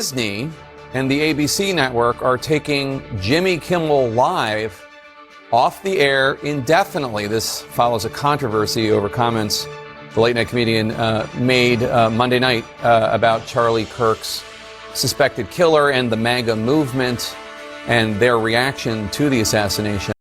Disney and the ABC network are taking Jimmy Kimmel Live off the air indefinitely. This follows a controversy over comments the late night comedian made Monday night about Charlie Kirk's suspected killer and the MAGA movement and their reaction to the assassination.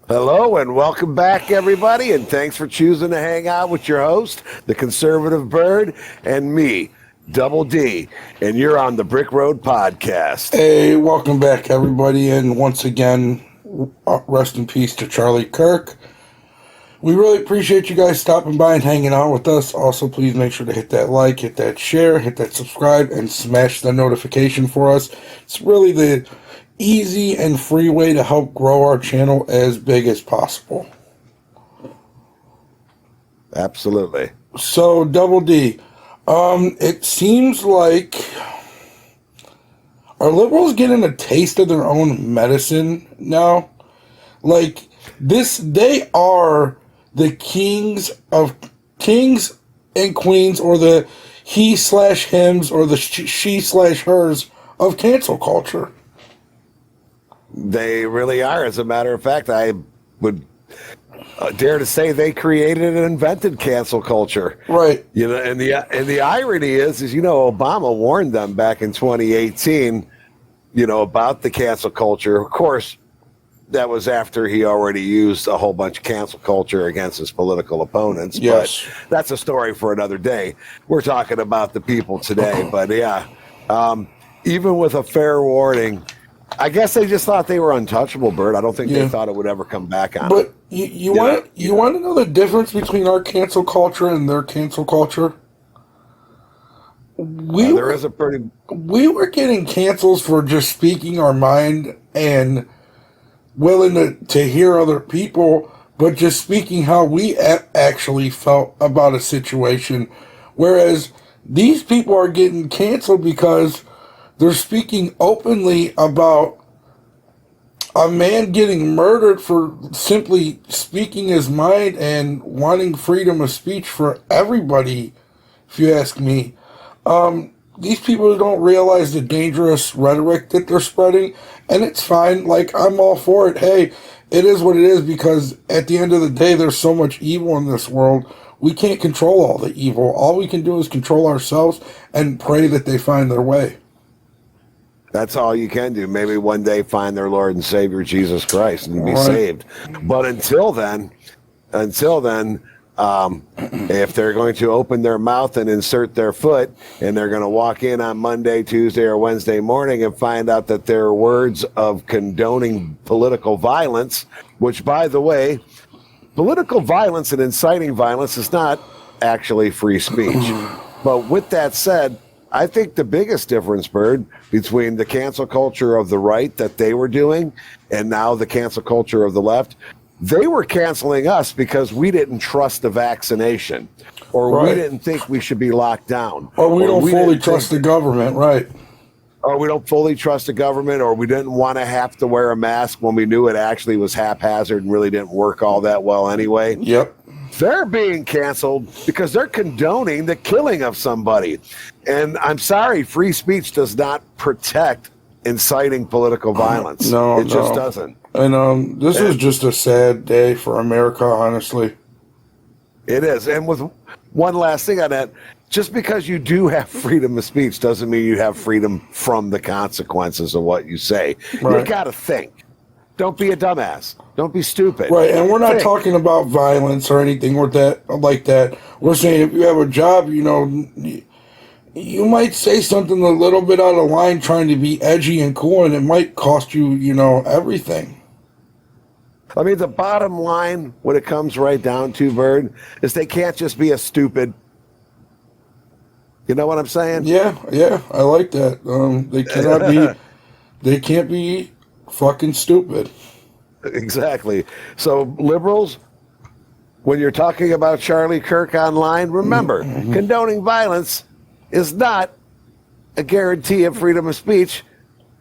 Hello and welcome back, everybody, and thanks for choosing to hang out with your host, the Conservative Bird, and me, Double D, and you're on the Brick Road Podcast. Hey, welcome back, everybody, and once again, rest in peace to Charlie Kirk. We really appreciate you guys stopping by and hanging out with us. Also, please make sure to hit that like, hit that share, hit that subscribe, and smash the notification for us. It's really the easy and free way to help grow our channel as big as possible. Absolutely. So, Double D, it seems like are liberals getting a taste of their own medicine now? Like this, they are the kings and queens, or the he/hims, or the she/hers of cancel culture. They really are. As a matter of fact, I would dare to say they created and invented cancel culture. Right. You know, and the irony is Obama warned them back in 2018, about the cancel culture. Of course, that was after he already used a whole bunch of cancel culture against his political opponents. Yes. But that's a story for another day. We're talking about the people today. But yeah, even with a fair warning, I guess they just thought they were untouchable, Bert. I don't think they thought it would ever come back on. But you want to know the difference between our cancel culture and their cancel culture? We were getting cancels for just speaking our mind and willing to hear other people, but just speaking how we actually felt about a situation. Whereas these people are getting canceled because they're speaking openly about a man getting murdered for simply speaking his mind and wanting freedom of speech for everybody, if you ask me. These people don't realize the dangerous rhetoric that they're spreading, and it's fine. Like, I'm all for it. Hey, it is what it is, because at the end of the day, there's so much evil in this world. We can't control all the evil. All we can do is control ourselves and pray that they find their way. That's all you can do. Maybe one day find their Lord and Savior, Jesus Christ, and be saved. But until then, if they're going to open their mouth and insert their foot, and they're going to walk in on Monday, Tuesday, or Wednesday morning and find out that there are words of condoning political violence, which, by the way, political violence and inciting violence is not actually free speech. But with that said, I think the biggest difference, Bird, between the cancel culture of the right that they were doing and now the cancel culture of the left, they were canceling us because we didn't trust the vaccination, or we didn't think we should be locked down. Or we don't fully trust the government, right? Or we don't fully trust the government, or we didn't want to have to wear a mask when we knew it actually was haphazard and really didn't work all that well anyway. Yep. They're being canceled because they're condoning the killing of somebody. And I'm sorry, free speech does not protect inciting political violence. No, it just doesn't. And this is just a sad day for America, honestly. It is. And with one last thing on that, just because you do have freedom of speech doesn't mean you have freedom from the consequences of what you say. Right. You got to think. Don't be a dumbass. Don't be stupid. Right, and we're not talking about violence or anything like that. We're saying if you have a job, you might say something a little bit out of line trying to be edgy and cool, and it might cost you, everything. I mean, the bottom line, when it comes right down to, Bird, is they can't just be a stupid. You know what I'm saying? Yeah, I like that. They can't be fucking stupid. Exactly. So liberals, when you're talking about Charlie Kirk online, remember, condoning violence is not a guarantee of freedom of speech.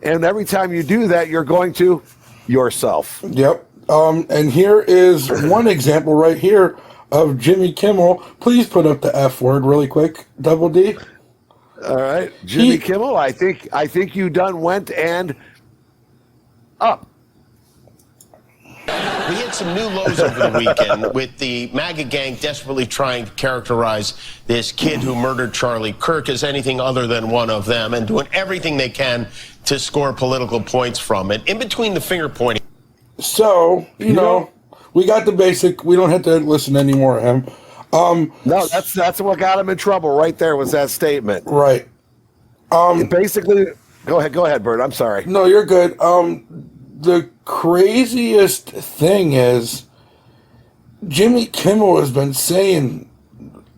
And every time you do that, you're going to yourself. Yep. And here is one example right here of Jimmy Kimmel. Please put up the F word really quick, Double D. All right. Jimmy Kimmel, I think you done went and up. We had some new lows over the weekend with the MAGA gang desperately trying to characterize this kid who murdered Charlie Kirk as anything other than one of them and doing everything they can to score political points from it. In between the finger pointing. So, you know, we got the basic. We don't have to listen anymore to him. No, that's what got him in trouble right there was that statement. Right. Basically, go ahead, Bert. I'm sorry. No, you're good. The craziest thing is Jimmy Kimmel has been saying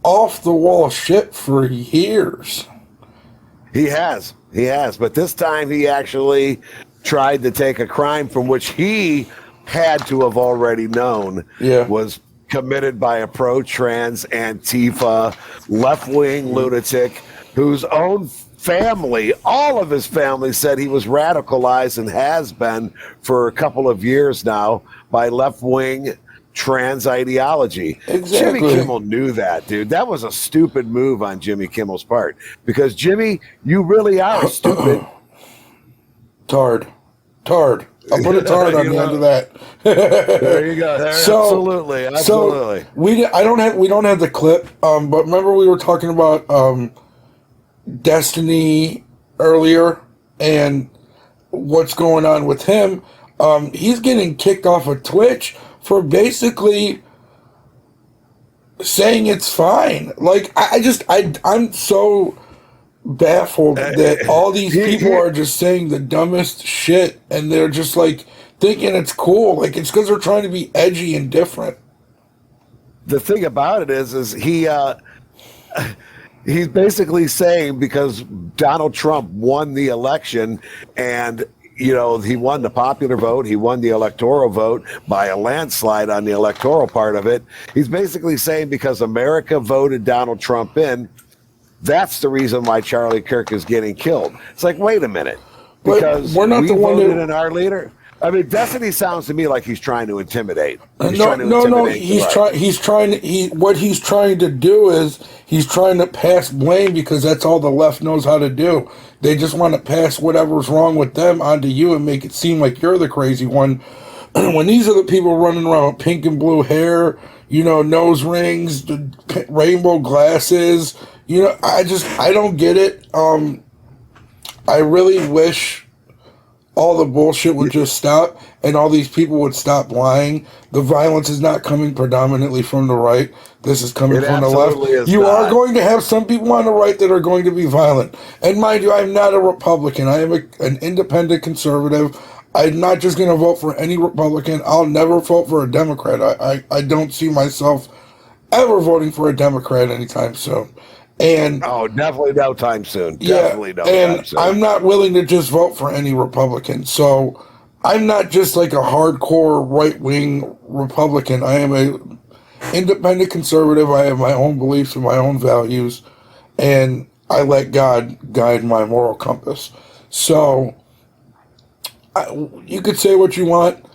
off the wall shit for years. He has. But this time he actually tried to take a crime from which he had to have already known was committed by a pro-trans, Antifa, left-wing lunatic whose own family, all of his family said he was radicalized and has been for a couple of years now by left-wing trans ideology. Exactly. Jimmy Kimmel knew that, dude. That was a stupid move on Jimmy Kimmel's part because Jimmy, you really are stupid. Tard. I'll put a tard on the end of that. There you go. Absolutely. So we don't have the clip, but remember we were talking about Destiny earlier and what's going on with him. He's getting kicked off of Twitch for basically saying it's fine. Like I'm so baffled that all these people are just saying the dumbest shit and they're just like thinking it's cool. Like it's because they're trying to be edgy and different. The thing about it is he's basically saying because Donald Trump won the election and, you know, he won the popular vote, he won the electoral vote by a landslide on the electoral part of it. He's basically saying because America voted Donald Trump in, that's the reason why Charlie Kirk is getting killed. It's like, wait a minute. Because we're not the one voted in our leader. I mean, Destiny sounds to me like he's trying to intimidate. What he's trying to do is he's trying to pass blame because that's all the left knows how to do. They just want to pass whatever's wrong with them onto you and make it seem like you're the crazy one. When these are the people running around with pink and blue hair, you know, nose rings, rainbow glasses, you know, I don't get it. I really wish all the bullshit would just stop and all these people would stop lying. The violence is not coming predominantly from the right. This is coming from the left. You are going to have some people on the right that are going to be violent. And mind you, I'm not a Republican. I am an independent conservative. I'm not just going to vote for any Republican. I'll never vote for a Democrat. I don't see myself ever voting for a Democrat anytime soon. And definitely no time soon. I'm not willing to just vote for any Republican. So I'm not just like a hardcore right-wing Republican. I am a independent conservative. I have my own beliefs and my own values, and I let God guide my moral compass. So you could say what you want.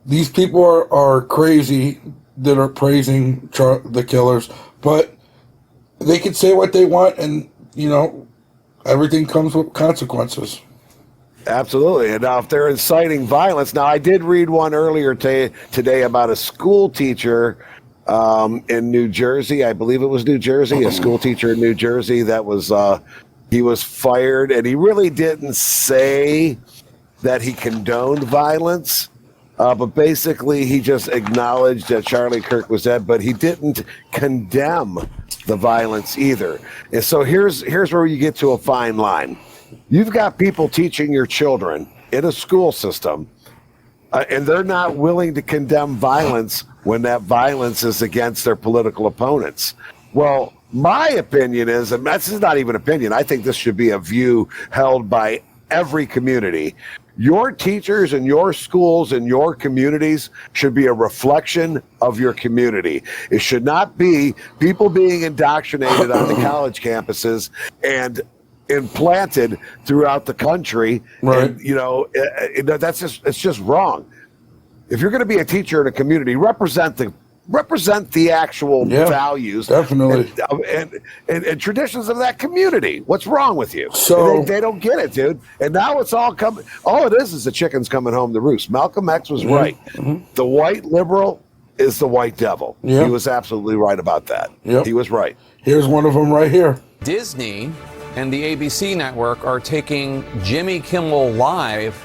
These people are crazy that are praising the killers, but they can say what they want, and, you know, everything comes with consequences. Absolutely. And now if they're inciting violence, now I did read one earlier today about a school teacher in New Jersey. I believe it was New Jersey, a school teacher in New Jersey that was, he was fired, and he really didn't say that he condoned violence. But basically, he just acknowledged that Charlie Kirk was dead, but he didn't condemn the violence either. And so here's where you get to a fine line. You've got people teaching your children in a school system, and they're not willing to condemn violence when that violence is against their political opponents. Well, my opinion is, and this is not even opinion, I think this should be a view held by every community. Your teachers and your schools and your communities should be a reflection of your community. It should not be people being indoctrinated on the college campuses and implanted throughout the country. Right. And, it's just wrong. If you're going to be a teacher in a community, represent the actual values, definitely, and traditions of that community. What's wrong with you? So they don't get it, dude. And now it's all coming. All it is the chickens coming home to roost. Malcolm X was right. Mm-hmm. The white liberal is the white devil. Yep. He was absolutely right about that. Yep. He was right. Here's one of them right here. Disney and the ABC network are taking Jimmy Kimmel Live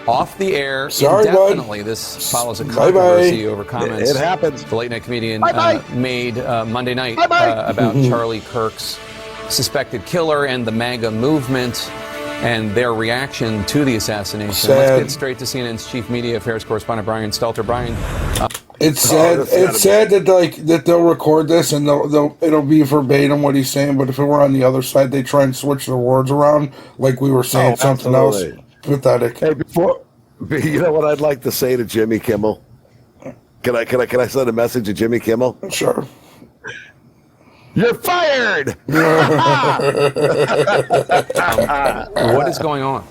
off the air indefinitely. Bud. This follows a controversy over comments it happens. the late night comedian made Monday night about Charlie Kirk's suspected killer and the MAGA movement and their reaction to the assassination. Sad. Let's get straight to CNN's chief media affairs correspondent Brian Stelter. Brian. It's sad. It's sad that they'll record this and it'll be verbatim what he's saying. But if it were on the other side, they try and switch the words around like we were saying something else. Pathetic. Hey, you know what I'd like to say to Jimmy Kimmel? Can I send a message to Jimmy Kimmel? Sure. You're fired. What is going on?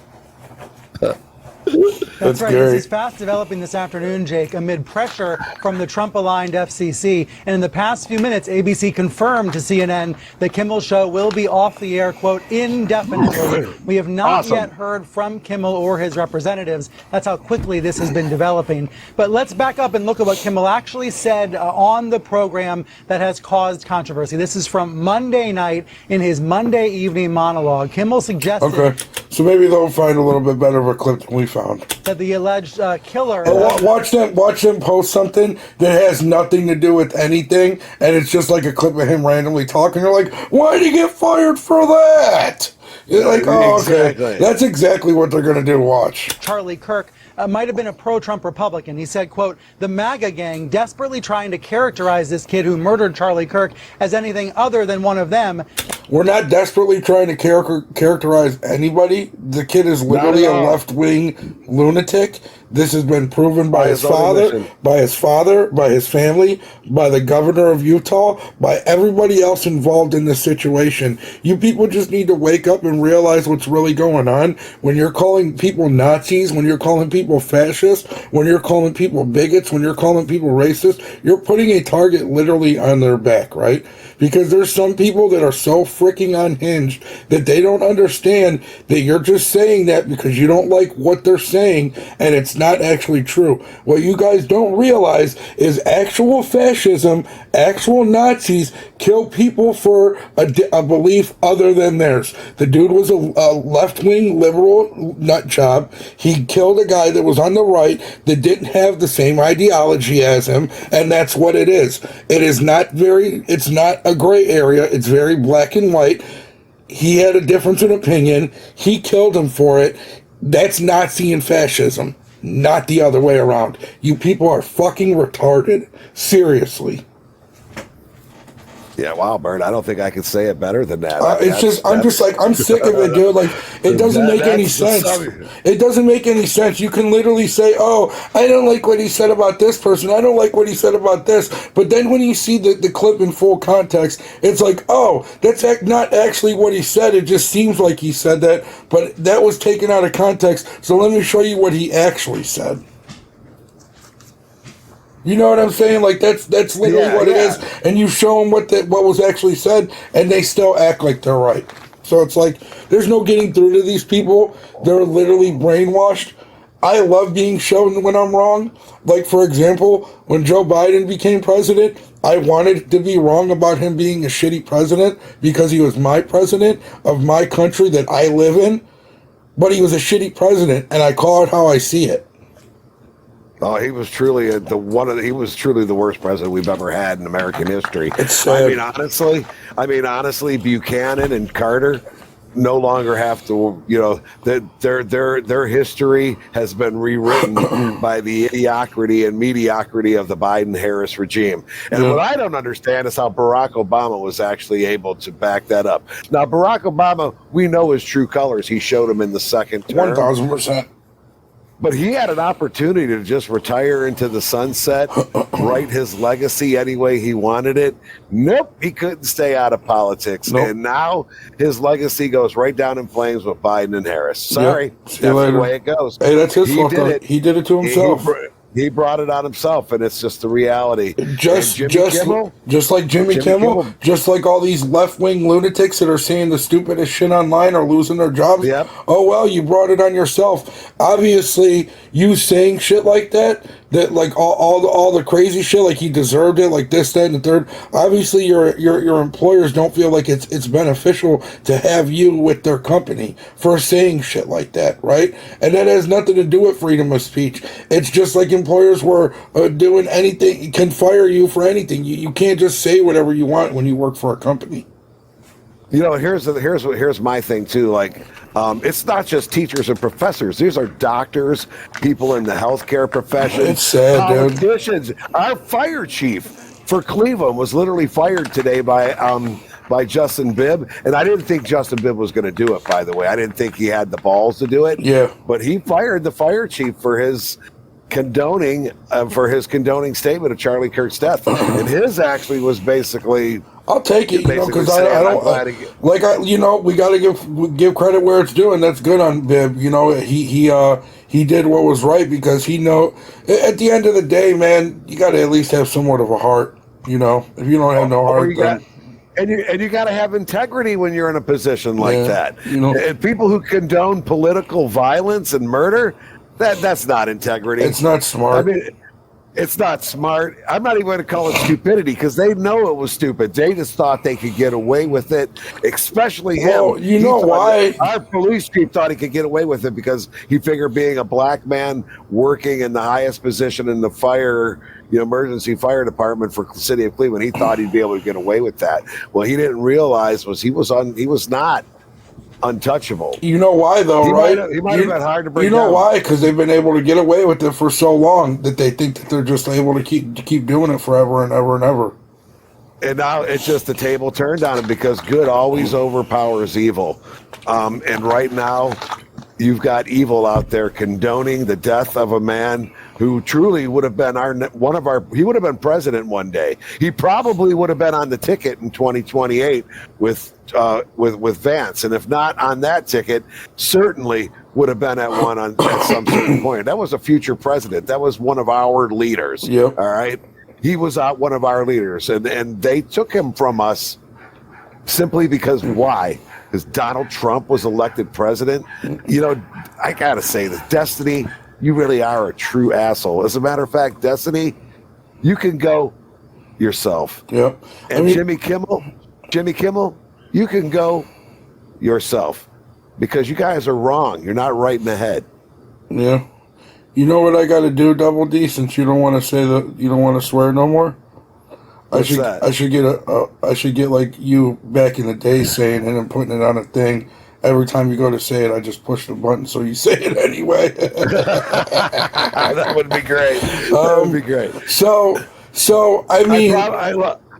That's right. This is fast developing this afternoon, Jake, amid pressure from the Trump-aligned FCC. And in the past few minutes, ABC confirmed to CNN the Kimmel Show will be off the air, quote, indefinitely. We have not yet heard from Kimmel or his representatives. That's how quickly this has been developing. But let's back up and look at what Kimmel actually said on the program that has caused controversy. This is from Monday night in his Monday evening monologue. Kimmel suggested... Okay, so maybe they'll find a little bit better of a clip than we found. That the alleged killer... Watch them post something that has nothing to do with anything, and it's just like a clip of him randomly talking. They're like, why'd he get fired for that? You're like, oh, okay. Exactly. That's exactly what they're going to do. Watch. Charlie Kirk might have been a pro-Trump Republican. He said, quote, the MAGA gang desperately trying to characterize this kid who murdered Charlie Kirk as anything other than one of them. We're not desperately trying to characterize anybody. The kid is literally a left-wing lunatic. This has been proven by his father, by his family, by the governor of Utah, by everybody else involved in this situation. You people just need to wake up and realize what's really going on. When you're calling people Nazis, when you're calling people fascists, when you're calling people bigots, when you're calling people racist, you're putting a target literally on their back, right? Because there's some people that are so freaking unhinged that they don't understand that you're just saying that because you don't like what they're saying, and it's not actually true. What you guys don't realize is actual fascism, actual Nazis kill people for a belief other than theirs. The dude was a left-wing liberal nut job. He killed a guy that was on the right that didn't have the same ideology as him, and that's what it is. It's not a gray area. It's very black and white. He had a difference in opinion. He killed him for it. That's Nazi and fascism, not the other way around. You people are fucking retarded. Seriously. Yeah, wow, Bert. I don't think I could say it better than that. I'm sick of it, dude. Like, it doesn't make any sense. It doesn't make any sense. You can literally say, oh, I don't like what he said about this person. I don't like what he said about this. But then when you see the clip in full context, it's like, oh, that's not actually what he said. It just seems like he said that. But that was taken out of context. So let me show you what he actually said. You know what I'm saying? Like, that's literally what it is. And you show them what was actually said, and they still act like they're right. So it's like, there's no getting through to these people. They're literally brainwashed. I love being shown when I'm wrong. Like, for example, when Joe Biden became president, I wanted to be wrong about him being a shitty president because he was my president of my country that I live in. But he was a shitty president, and I call it how I see it. Oh, he was truly the worst president we've ever had in American history. It's sad. I mean, honestly, Buchanan and Carter, no longer have to, that their history has been rewritten by the idiocracy and mediocrity of the Biden-Harris regime. And what I don't understand is how Barack Obama was actually able to back that up. Now, Barack Obama, we know his true colors. He showed them in the second term. 1,000%. But he had an opportunity to just retire into the sunset, write his legacy any way he wanted it. Nope, he couldn't stay out of politics. Nope. And now his legacy goes right down in flames with Biden and Harris. Sorry, that's the way it goes. Hey, that's his fault. He did it to himself. He brought it on himself, and it's just the reality. Just like Jimmy Kimmel, just like all these left-wing lunatics that are saying the stupidest shit online are losing their jobs. Yep. Oh, well, you brought it on yourself. Obviously, you saying shit like that like all the crazy shit, like he deserved it, like this, that, and the third. Obviously, your employers don't feel like it's beneficial to have you with their company for saying shit like that, right? And that has nothing to do with freedom of speech. It's just like employers were doing anything, can fire you for anything. You can't just say whatever you want when you work for a company. Here's my thing too. Like, it's not just teachers and professors. These are doctors, people in the healthcare profession. It's sad, politicians. Dude. Our fire chief for Cleveland was literally fired today by Justin Bibb, and I didn't think Justin Bibb was going to do it. By the way, I didn't think he had the balls to do it. Yeah, but he fired the fire chief for his condoning statement of Charlie Kirk's death, and his actually was basically. I'll take it, because I don't we got to give credit where it's due, and that's good on Bibb. He did what was right, because he know at the end of the day, man, you got to at least have somewhat of a heart. If you don't have no heart, then. And you got to have integrity when you're in a position like that. And people who condone political violence and murder, that's not integrity. It's not smart. I mean, it's not smart. I'm not even going to call it stupidity, because they know it was stupid. They just thought they could get away with it, especially him. Well, you know why? Our police chief thought he could get away with it because he figured, being a black man working in the highest position in the emergency fire department for the city of Cleveland, he thought he'd be able to get away with that. Well, he didn't realize he was not untouchable. You know why, though, right? He might have been hard to bring down. You know why? Because they've been able to get away with it for so long that they think that they're just able to keep doing it forever and ever and ever. And now it's just the table turned on him, because good always overpowers evil. And right now, you've got evil out there condoning the death of a man who truly would have been he would have been president one day. He probably would have been on the ticket in 2028 with Vance, and if not on that ticket, certainly would have been at some certain point. That was a future president. That was one of our leaders. Yep. All right. He was one of our leaders, and they took him from us simply because why? Because Donald Trump was elected president. I gotta say this, Destiny, you really are a true asshole. As a matter of fact, Destiny, you can go yourself. Yep. And Jimmy Kimmel, you can go yourself, because you guys are wrong. You're not right in the head. Yeah. You know what I got to do, Double D, since you don't want to you don't want to swear no more? I should get like you back in the day saying, and then putting it on a thing. Every time you go to say it, I just push the button so you say it anyway. That would be great. That would be great. So I mean,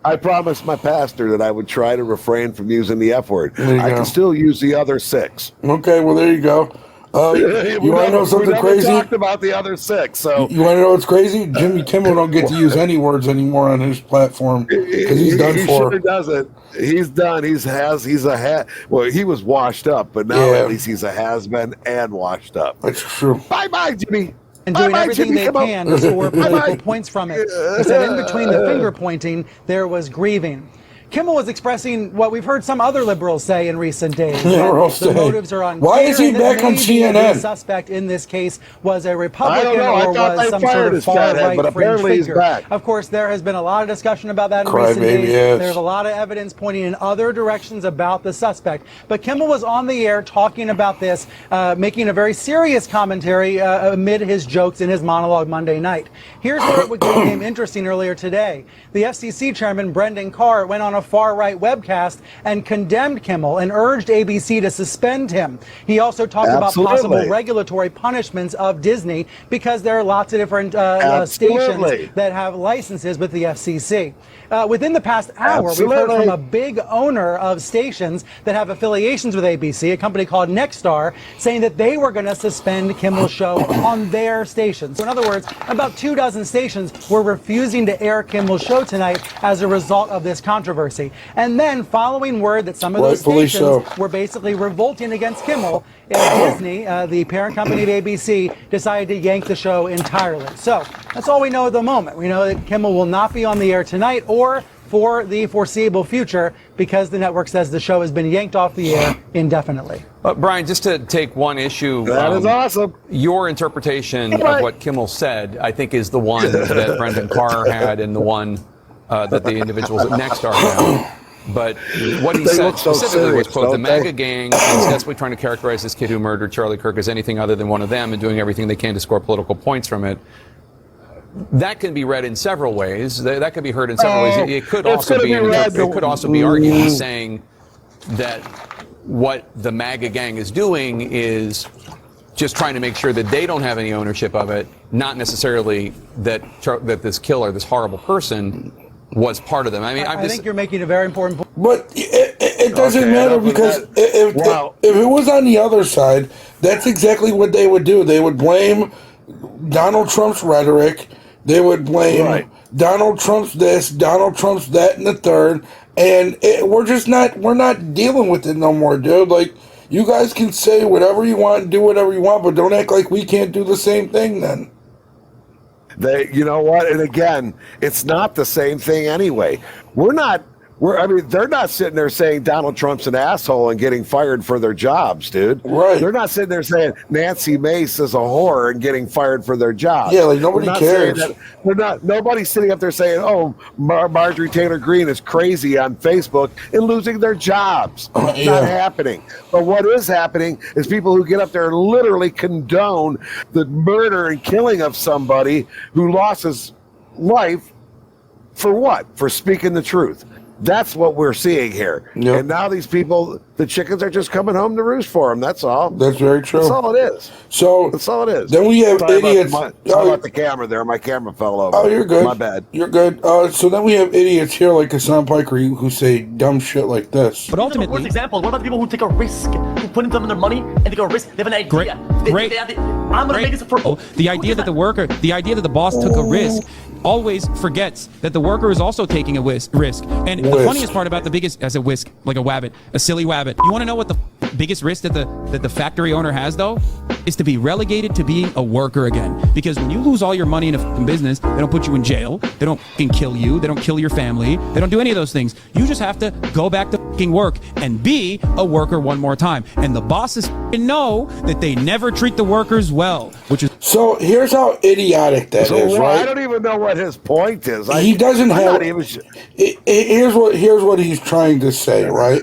I promised my pastor that I would try to refrain from using the F word. I can still use the other 6. Okay, well there you go. You want to know something crazy? We talked about the other 6. So you want to know what's crazy? Jimmy Kimmel don't get to use any words anymore on his platform because he's done for. He sure doesn't. He's done. He's a Well, he was washed up, but now at least he's a has-been and washed up. That's true. Bye, Jimmy. And doing everything they can to score political points from it. He said in between the finger pointing, there was grieving. Kimmel was expressing what we've heard some other liberals say in recent days. The motives are unclear. Why is he back on CNN? The suspect in this case was a Republican or was some sort of far-right fringe figure. Back. Of course, there has been a lot of discussion about that in recent days. There's a lot of evidence pointing in other directions about the suspect. But Kimmel was on the air talking about this, making a very serious commentary amid his jokes in his monologue Monday night. Here's where it became interesting earlier today. The FCC chairman, Brendan Carr, went on a a far-right webcast and condemned Kimmel and urged ABC to suspend him. He also talked about possible regulatory punishments of Disney because there are lots of different stations that have licenses with the FCC. Within the past hour, we've heard from a big owner of stations that have affiliations with ABC, a company called Nexstar, saying that they were going to suspend Kimmel's show on their station. So in other words, about 24 stations were refusing to air Kimmel's show tonight as a result of this controversy. And then following word that some of those stations were basically revolting against Kimmel, Disney, the parent company of ABC, decided to yank the show entirely. So that's all we know at the moment. We know that Kimmel will not be on the air tonight or for the foreseeable future because the network says the show has been yanked off the air indefinitely. Brian, just to take one issue. That is awesome. Your interpretation of what Kimmel said, I think, is the one that Brendan Carr had and the one that the individuals at Nexstar had. But what he said specifically was, quote, the MAGA gang is desperately trying to characterize this kid who murdered Charlie Kirk as anything other than one of them and doing everything they can to score political points from it. That can be read in several ways. That could be heard in several ways. It could also be argued as saying that what the MAGA gang is doing is just trying to make sure that they don't have any ownership of it, not necessarily that this killer, this horrible person, was part of them. I mean, I think you're making a very important point. But it doesn't matter because if it was on the other side, that's exactly what they would do. They would blame Donald Trump's rhetoric. They would blame Donald Trump's this, Donald Trump's that, and the third. And we're not dealing with it no more, dude. Like, you guys can say whatever you want, do whatever you want, but don't act like we can't do the same thing then. You know what? And again, it's not the same thing anyway. They're not sitting there saying Donald Trump's an asshole and getting fired for their jobs, dude. Right. They're not sitting there saying Nancy Mace is a whore and getting fired for their jobs. Yeah, like nobody cares. Nobody's sitting up there saying, oh, Marjorie Taylor Greene is crazy on Facebook and losing their jobs. It's not happening. But what is happening is people who get up there and literally condone the murder and killing of somebody who lost his life for what? For speaking the truth. That's what we're seeing here. Yep. And now these people, the chickens are just coming home to roost for them. That's all. That's very true. That's all it is. So that's all it is. Then we have idiots. Sorry about the camera there. My camera fell over. Oh, you're good. My bad. You're good. So then we have idiots here like Hassan Piker who say dumb shit like this. But ultimately, the worst example. What about the people who take a risk, who put in some of their money and take a risk? They have an idea. Great. I'm going to make this for. The idea that the boss took a risk always forgets that the worker is also taking a risk. And the funniest part about the biggest, as a whisk, like a wabbit, a silly wabbit. You want to know what the biggest risk that the factory owner has, though? Is to be relegated to being a worker again. Because when you lose all your money in a business, they don't put you in jail. They don't fucking kill you. They don't kill your family. They don't do any of those things. You just have to go back to fucking work and be a worker one more time. And the bosses know that they never treat the workers well, which is... So here's how idiotic that is, right? I don't even know what his point is. He doesn't have... Here's what he's trying to say, right?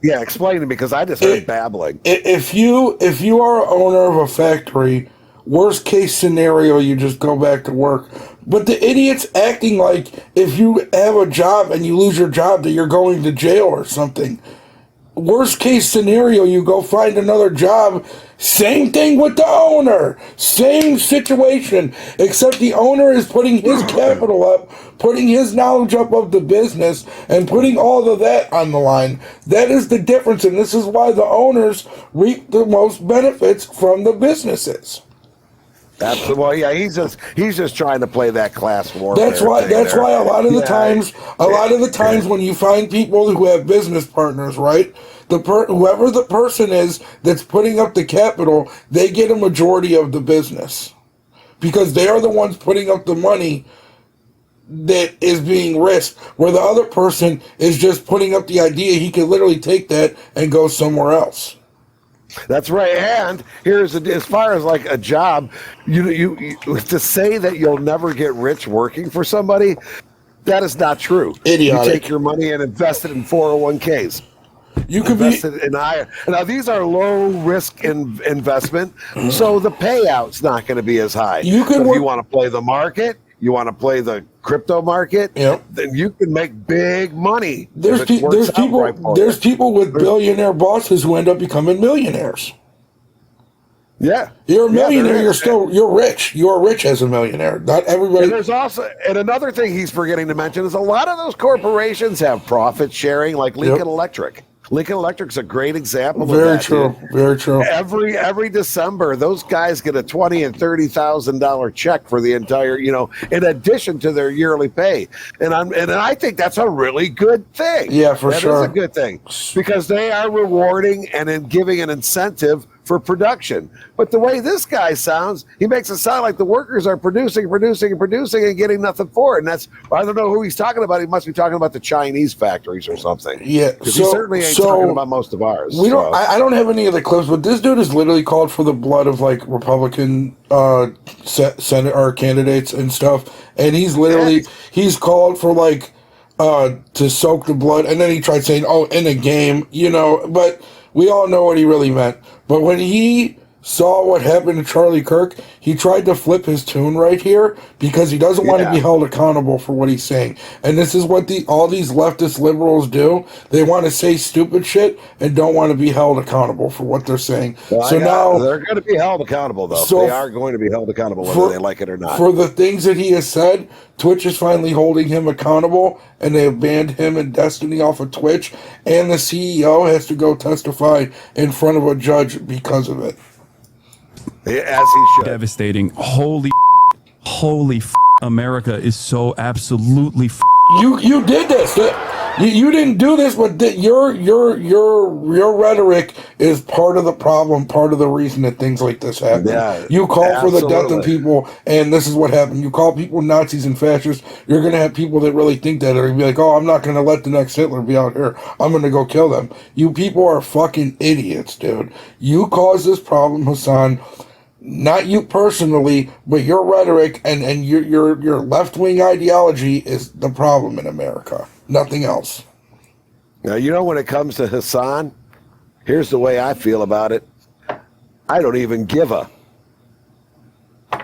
Yeah, explain to me, because I just heard babbling. If you are an owner of a factory, worst case scenario, you just go back to work. But the idiot's acting like if you have a job and you lose your job that you're going to jail or something. Worst case scenario, you go find another job. Same thing with the owner. Same situation, except the owner is putting his capital up, putting his knowledge up of the business, and putting all of that on the line. That is the difference, and this is why the owners reap the most benefits from the businesses. Absolutely. Well, yeah, he's just trying to play that class war. That's why a lot of the times when you find people who have business partners, right? Whoever the person is that's putting up the capital, they get a majority of the business because they are the ones putting up the money that is being risked, where the other person is just putting up the idea. He could literally take that and go somewhere else. That's right. And as far as like a job, you to say that you'll never get rich working for somebody, that is not true. Idiotic. You take your money and invest it in 401ks. You could invest it in higher. Now these are low risk investment, so the payout's not going to be as high. You could if you want to play the market, you want to play the crypto market, then you can make big money. There's people with billionaire bosses who end up becoming millionaires. Yeah, you're a millionaire. You're rich. You're rich as a millionaire. Not everybody. And there's also another thing he's forgetting to mention is a lot of those corporations have profit sharing, like Lincoln Electric. Lincoln Electric's a great example of that. Very true. Dude. Very true. Every December, those guys get a $20,000 and $30,000 check for the entire, in addition to their yearly pay. And I think that's a really good thing. Yeah, for sure. That is a good thing because they are rewarding and then giving an incentive for production. But the way this guy sounds, he makes it sound like the workers are producing and getting nothing for it. And I don't know who he's talking about. He must be talking about the Chinese factories or something. Yeah. He certainly ain't talking about most of ours. I don't have any of the clips, but this dude has literally called for the blood of like Republican Senate or candidates and stuff. And he's called for like to soak the blood. And then he tried saying, in a game, but we all know what he really meant. But when he saw what happened to Charlie Kirk, he tried to flip his tune right here because he doesn't want to be held accountable for what he's saying. And this is what all these leftist liberals do. They want to say stupid shit and don't want to be held accountable for what they're saying. Well, now they're going to be held accountable, though. They are going to be held accountable whether they like it or not. For the things that he has said, Twitch is finally holding him accountable, and they have banned him and Destiny off of Twitch, and the CEO has to go testify in front of a judge because of it. As he should. Devastating. Holy America is so absolutely You did this. You didn't do this, but your rhetoric is part of the problem, part of the reason that things like this happen. Yeah, you call for the death of people, and this is what happened. You call people Nazis and fascists. You're going to have people that really think that are going to be like, oh, I'm not going to let the next Hitler be out here. I'm going to go kill them. You people are fucking idiots, dude. You caused this problem, Hassan. Not you personally, but your rhetoric and your left-wing ideology is the problem in America. Nothing else. Now, when it comes to Hassan, here's the way I feel about it. I don't even give a. Yep,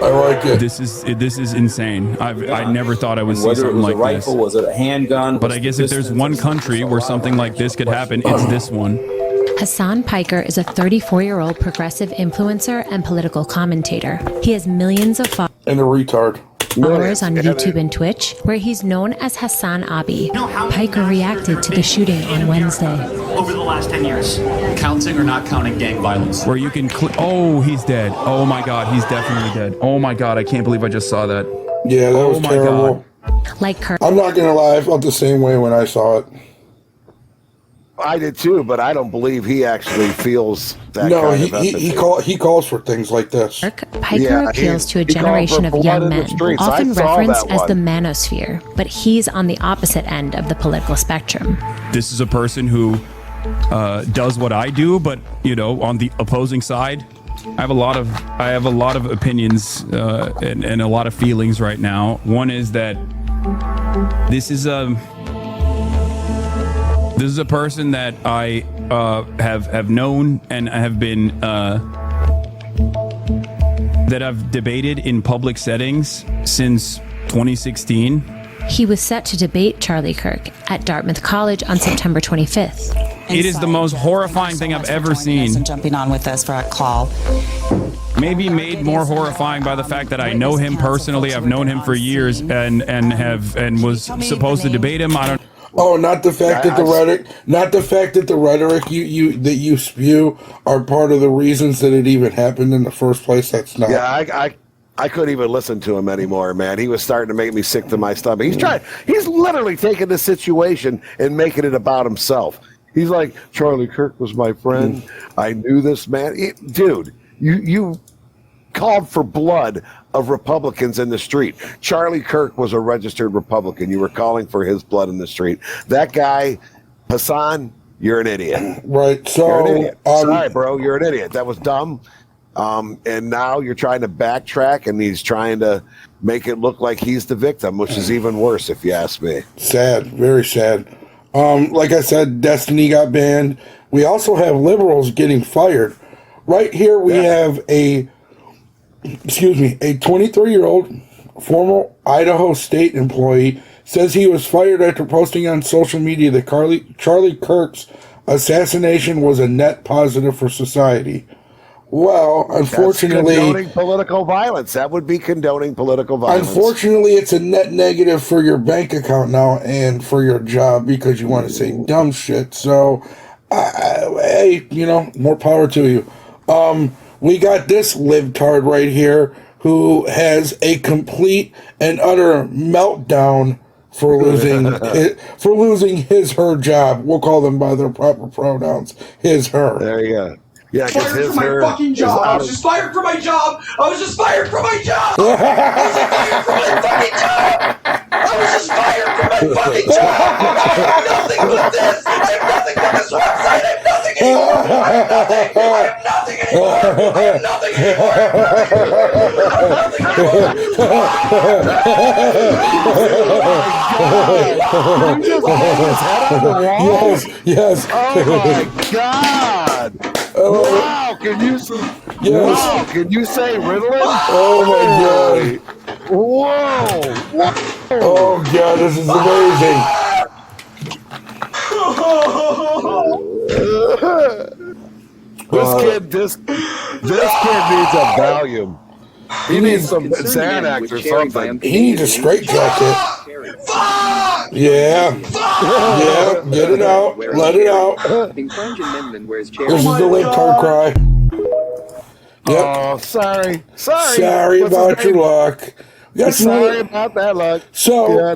I like it. This is insane. I never thought I would see something like this. Was it a handgun? But I guess if there's one country where something like this could happen, it's this one. Hassan Piker is a 34-year-old progressive influencer and political commentator. He has millions of and a retard. followers on YouTube and Twitch, where he's known as Hassan Abi. Piker reacted to the shooting on Wednesday. Over the last 10 years. Counting or not counting gang violence? Where you can oh, he's dead. Oh my God, he's definitely dead. Oh my God, I can't believe I just saw that. Yeah, that was terrible. Like Kirk. I'm not going to lie, I felt the same way when I saw it. I did too, but I don't believe he actually feels that kind of empathy. He calls for things like this. Piker appeals to a generation of young men, often referenced as the manosphere, but he's on the opposite end of the political spectrum. This is a person who does what I do, but on the opposing side, I have a lot of opinions and a lot of feelings right now. One is that this is a person that I have known and have been that I've debated in public settings since 2016. He was set to debate Charlie Kirk at Dartmouth College on September 25th. It is the most horrifying thing I've ever seen. And jumping on with us for a call. Maybe made more horrifying by the fact that I know him personally. I've known him for years and was supposed to debate him. I don't. Oh, not the fact that the rhetoric you spew are part of the reasons that it even happened in the first place. That's not. Yeah, I couldn't even listen to him anymore, man. He was starting to make me sick to my stomach. He's literally taking the situation and making it about himself. He's like, Charlie Kirk was my friend. I knew this man. Dude, you called for blood of Republicans in the street. Charlie Kirk was a registered Republican. You were calling for his blood in the street. That guy, Hassan, you're an idiot. Right. So, you're an idiot. Sorry, bro. You're an idiot. That was dumb. And now you're trying to backtrack, and he's trying to make it look like he's the victim, which is even worse, if you ask me. Sad. Very sad. Like I said, Destiny got banned. We also have liberals getting fired. Right here we have a a 23-year-old former Idaho State employee says he was fired after posting on social media that Charlie Kirk's assassination was a net positive for society. Well, unfortunately... That's condoning political violence. That would be condoning political violence. Unfortunately, it's a net negative for your bank account now and for your job because you want to say dumb shit. So, hey, more power to you. We got this libtard right here who has a complete and utter meltdown for losing her job. We'll call them by their proper pronouns. His, her. There you go. Yeah, fired from my fucking job. I was just fired from my job. I was just fired from my job. I was just fired from my fucking job. I was just fired from my fucking job. I have nothing but this. I have nothing but this website. I have nothing anymore. I have nothing anymore. I have nothing anymore. Yes. Oh my God. Wow, can you say Ritalin? Oh my God. Whoa. Oh God, this is amazing. This kid needs a Valium. He needs some Xanax or something. He needs a straitjacket. Yeah. Yeah, get it out. Let it out. This is the libtard cry. Yep. Oh, sorry. Sorry about your luck. Sorry about that luck. So yeah,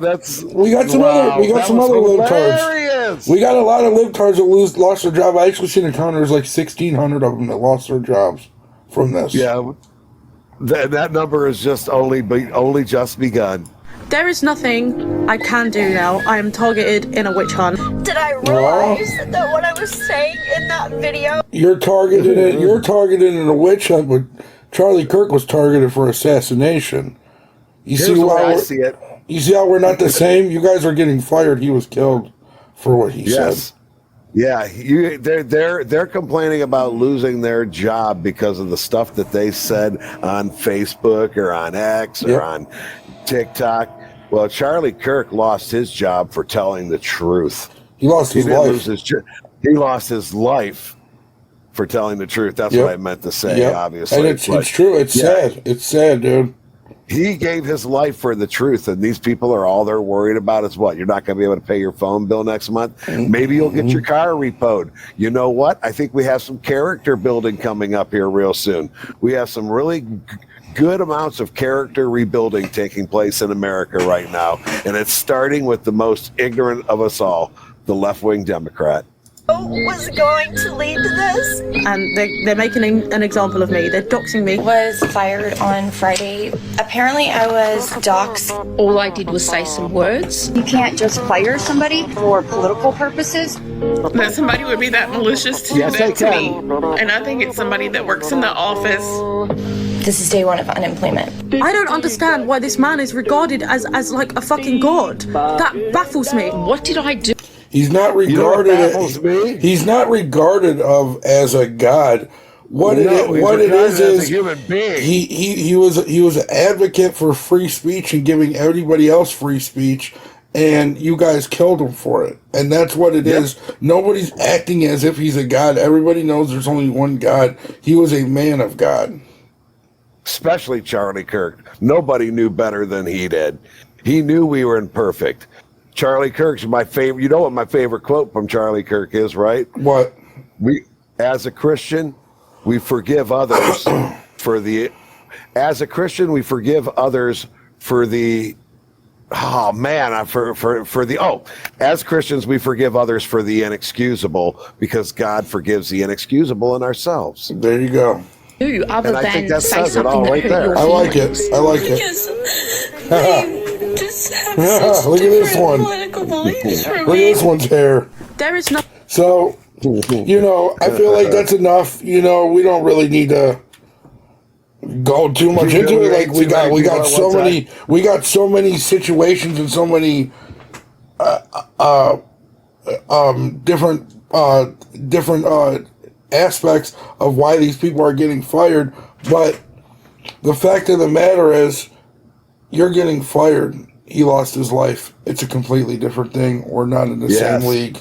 we got some other libtards. We got a lot of libtards that lost their job. I actually seen a count. There's like 1,600 of them that lost their jobs from this. Yeah, that number is just only just begun. There is nothing I can do now. I am targeted in a witch hunt. Did I realize that what I was saying in that video? You're targeted in a witch hunt, but Charlie Kirk was targeted for assassination. You see how we're not the same? You guys are getting fired. He was killed for what he said. Yeah, they're complaining about losing their job because of the stuff that they said on Facebook or on X or on TikTok. Well, Charlie Kirk lost his job for telling the truth. He lost his life. He lost his life for telling the truth. That's what I meant to say, obviously. And it's true. It's sad. It's sad, dude. He gave his life for the truth, and these people are all they're worried about is what? You're not going to be able to pay your phone bill next month? Maybe you'll get your car repoed. You know what? I think we have some character building coming up here real soon. We have some really good amounts of character rebuilding taking place in America right now, and it's starting with the most ignorant of us all, the left-wing Democrat. Was going to lead to this, and they're making an example of me. They're doxing me. Was fired on Friday. Apparently I was doxed. All I did was say some words. You can't just fire somebody for political purposes. That somebody would be that malicious to do that to me. And I think it's somebody that works in the office. This is day one of unemployment. I don't understand why this man is regarded as like a fucking god. That baffles me. What did I do? He's not regarded. He's not regarded as a god. What it is a human being. He was an advocate for free speech and giving everybody else free speech, and you guys killed him for it. And that's what it is. Nobody's acting as if he's a god. Everybody knows there's only one God. He was a man of God. Especially Charlie Kirk. Nobody knew better than he did. He knew we were imperfect. Charlie Kirk's my favorite. You know what my favorite quote from Charlie Kirk is, right? What? As a Christian, we forgive others for the. As a Christian, we forgive others for the. Oh man, as Christians, we forgive others for the inexcusable because God forgives the inexcusable in ourselves. There you go. Other I think than that say says it all something right that there. hurt I your like it. feelings. I like it. Look at this one. Look at this one's hair. There is no. So, I feel like that's enough. We don't really need to go too much into it. Like we got so many situations and so many different aspects of why these people are getting fired. But The fact of the matter is, you're getting fired. He lost his life. It's a completely different thing. We're not in the same league.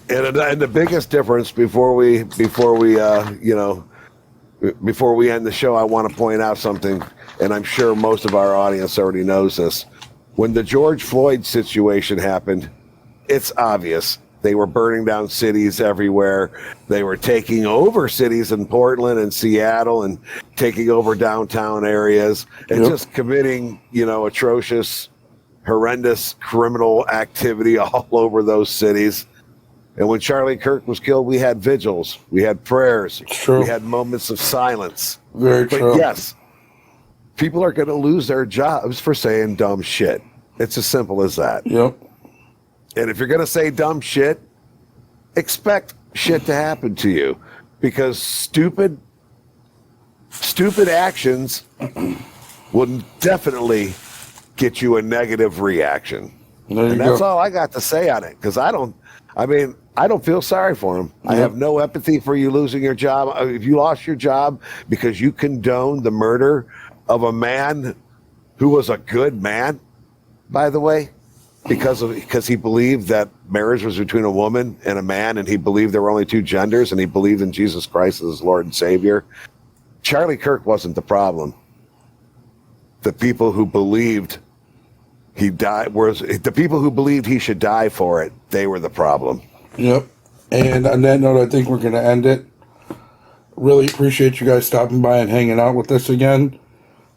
And the biggest difference before we end the show, I want to point out something, and I'm sure most of our audience already knows this. When the George Floyd situation happened, it's obvious. They were burning down cities everywhere. They were taking over cities in Portland and Seattle and taking over downtown areas and just committing, atrocious, horrendous criminal activity all over those cities. And when Charlie Kirk was killed, we had vigils, we had prayers, we had moments of silence. Very true. But yes, people are going to lose their jobs for saying dumb shit. It's as simple as that. Yep. And if you're going to say dumb shit, expect shit to happen to you, because stupid actions will definitely get you a negative reaction. And that's all I got to say on it, because I don't feel sorry for him. I have no empathy for you losing your job. If you lost your job because you condoned the murder of a man who was a good man, by the way, because he believed that marriage was between a woman and a man, and he believed there were only two genders, and he believed in Jesus Christ as his Lord and Savior. Charlie Kirk wasn't the problem. The people who believed he died the people who believed he should die for it. They were the problem. Yep. And on that note, I think we're going to end it. Really appreciate you guys stopping by and hanging out with us again.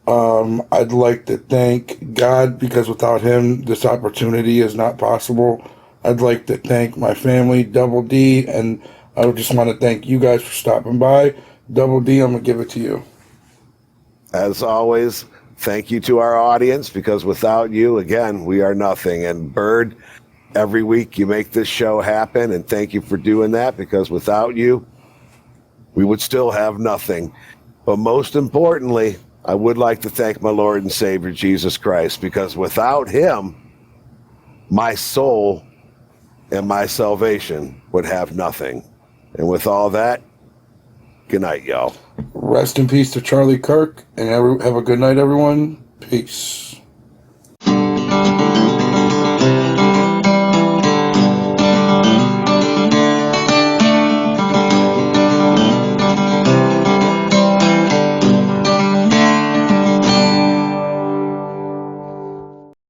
I'd like to thank God, because without him, this opportunity is not possible. I'd like to thank my family, Double D, and I would just want to thank you guys for stopping by. Double D, I'm going to give it to you. As always, thank you to our audience, because without you, again, we are nothing. And Bird, every week you make this show happen, and thank you for doing that, because without you, we would still have nothing. But most importantly, I would like to thank my Lord and Savior, Jesus Christ, because without him, my soul and my salvation would have nothing. And with all that, good night, y'all. Rest in peace to Charlie Kirk, and have a good night, everyone. Peace.